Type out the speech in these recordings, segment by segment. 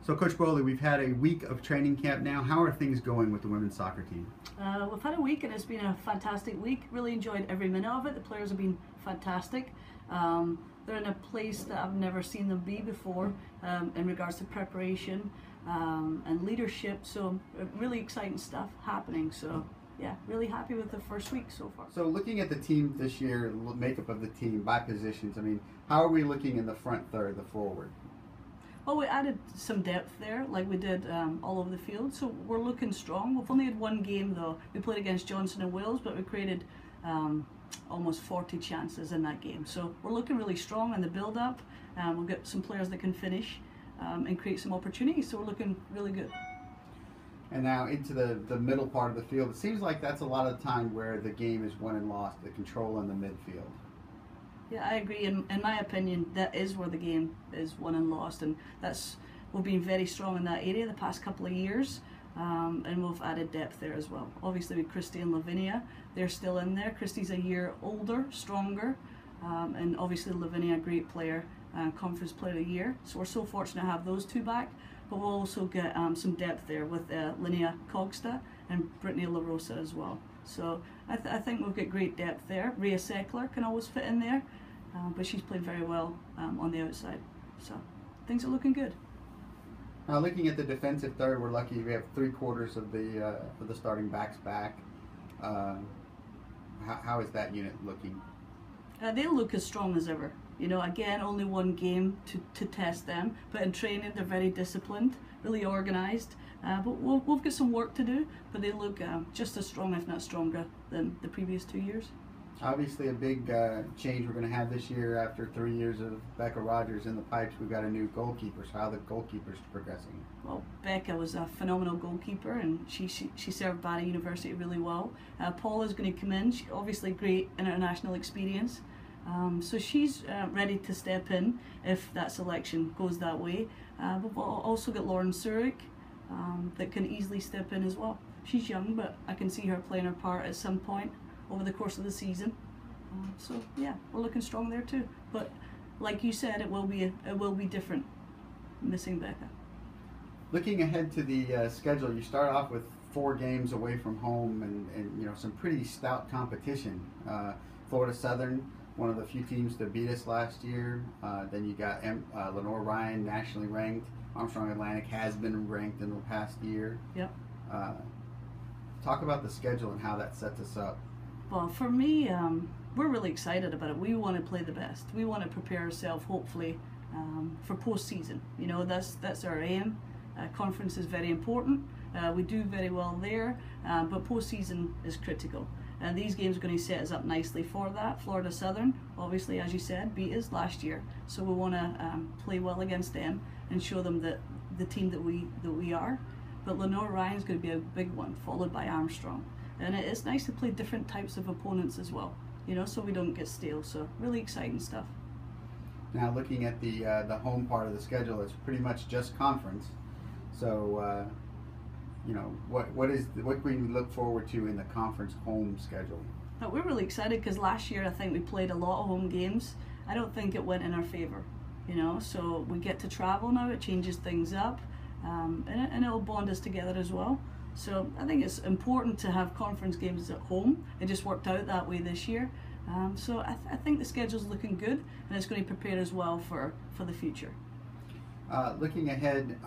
So, Coach Brolly, we've had a week of training camp now. How are things going with the women's soccer team? We've had a week and it's been a fantastic week. Really enjoyed every minute of it. The players have been fantastic. They're in a place that I've never seen them be before in regards to preparation and leadership. So really exciting stuff happening. So yeah, really happy with the first week so far. So looking at the team this year, the makeup of the team by positions, I mean, how are we looking in the front third, the forward? Well, we added some depth there, like we did all over the field, so we're looking strong. We've only had one game though. We played against Johnson and Wales, but we created almost 40 chances in that game. So we're looking really strong in the build-up. We've got some players that can finish and create some opportunities, so we're looking really good. And now into the middle part of the field, it seems like that's a lot of the time where the game is won and lost, the control in the midfield. Yeah, I agree. In my opinion, that is where the game is won and lost, and we've been very strong in that area the past couple of years, and we've added depth there as well. Obviously with Christy and Lavinia, they're still in there. Christy's a year older, stronger, and obviously Lavinia, a great player, Conference Player of the Year. So we're so fortunate to have those two back, but we'll also get some depth there with Linnea Cogsta and Brittany LaRosa as well. So I think we've got great depth there. Rhea Seckler can always fit in there, but she's played very well on the outside. So things are looking good. Now looking at the defensive third, we're lucky we have 3/4 of the starting backs back. How is that unit looking? They look as strong as ever. You know, again, only one game to test them, but in training they're very disciplined, really organised. But we've got some work to do, but they look just as strong, if not stronger, than the previous 2 years. Obviously a big change we're going to have this year after 3 years of Becca Rogers in the pipes. We've got a new goalkeeper, so how are the goalkeepers progressing? Well, Becca was a phenomenal goalkeeper, and she served Barry University really well. Paula's going to come in. She obviously great international experience. So she's ready to step in if that selection goes that way. But we'll also get Lauren Zurich that can easily step in as well. She's young, but I can see her playing her part at some point over the course of the season. So yeah, we're looking strong there too. But like you said, it will be different missing Becca. Looking ahead to the schedule, you start off with 4 games away from home and you know, some pretty stout competition. Florida Southern, one of the few teams to beat us last year. Then you got Lenore Ryan, nationally ranked. Armstrong Atlantic has been ranked in the past year. Yep. Talk about the schedule and how that sets us up. Well, for me, we're really excited about it. We want to play the best. We want to prepare ourselves, hopefully, for postseason. You know, that's our aim. Conference is very important. We do very well there, but postseason is critical. And these games are going to set us up nicely for that. Florida Southern, obviously, as you said, beat us last year, so we want to play well against them and show them that the team that we are. But Lenore Ryan's going to be a big one, followed by Armstrong. And it's nice to play different types of opponents as well, you know, so we don't get stale. So really exciting stuff. Now looking at the home part of the schedule, it's pretty much just conference. So you know, what can we look forward to in the conference home schedule? We're really excited because last year I think we played a lot of home games. I don't think it went in our favor, you know. So we get to travel now. It changes things up, and it'll bond us together as well. So I think it's important to have conference games at home. It just worked out that way this year. So I think the schedule's looking good, and it's going to prepare us well for the future. Looking ahead,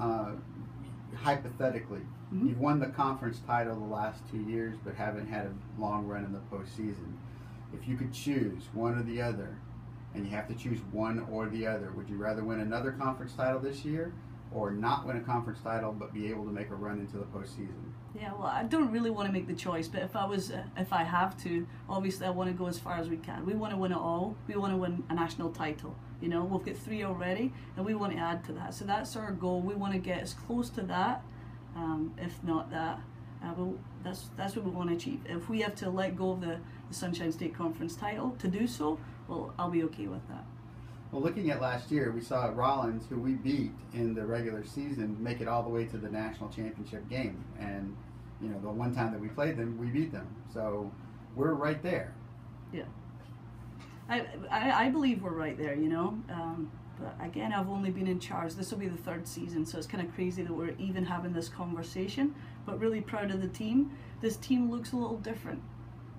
hypothetically, you've won the conference title the last 2 years, but haven't had a long run in the postseason. If you could choose one or the other, and you have to choose one or the other, would you rather win another conference title this year, or not win a conference title but be able to make a run into the postseason? Yeah, well, I don't really want to make the choice, but if I have to, obviously I want to go as far as we can. We want to win it all. We want to win a national title. You know, we've got 3 already, and we want to add to that. So that's our goal. We want to get as close to that, if not that. That's what we want to achieve. If we have to let go of the Sunshine State Conference title to do so, well, I'll be okay with that. Well, looking at last year, we saw Rollins, who we beat in the regular season, make it all the way to the national championship game. And, you know, the one time that we played them, we beat them. So we're right there. Yeah. I believe we're right there, you know. But again, I've only been in charge. This will be the 3rd season, so it's kind of crazy that we're even having this conversation. But really proud of the team. This team looks a little different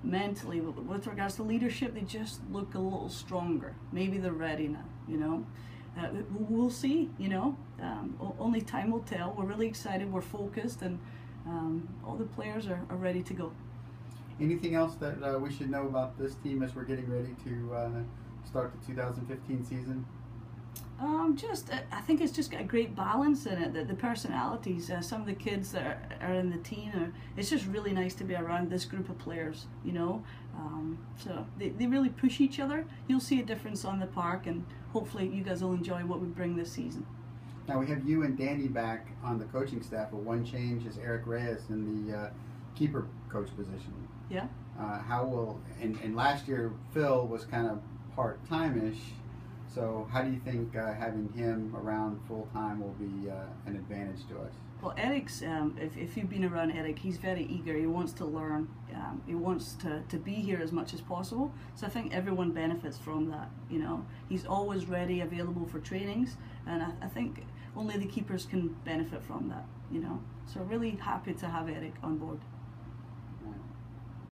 mentally with regards to leadership. They just look a little stronger. Maybe they're ready now. You know, we'll see. You know, only time will tell. We're really excited. We're focused, and all the players are ready to go. Anything else that we should know about this team as we're getting ready to start the 2015 season? I think it's just got a great balance in it. The personalities, some of the kids that are in the team, it's just really nice to be around this group of players, you know. So they really push each other. You'll see a difference on the park, and hopefully you guys will enjoy what we bring this season. Now we have you and Danny back on the coaching staff, but one change is Eric Reyes in the keeper coach position. Yeah. How will, and last year Phil was kind of part-time-ish, so how do you think having him around full-time will be an advantage to us? Well, Eric's, if you've been around Eric, he's very eager. He wants to learn. He wants to be here as much as possible. So I think everyone benefits from that, you know. He's always ready, available for trainings, and I think only the keepers can benefit from that, you know. So really happy to have Eric on board.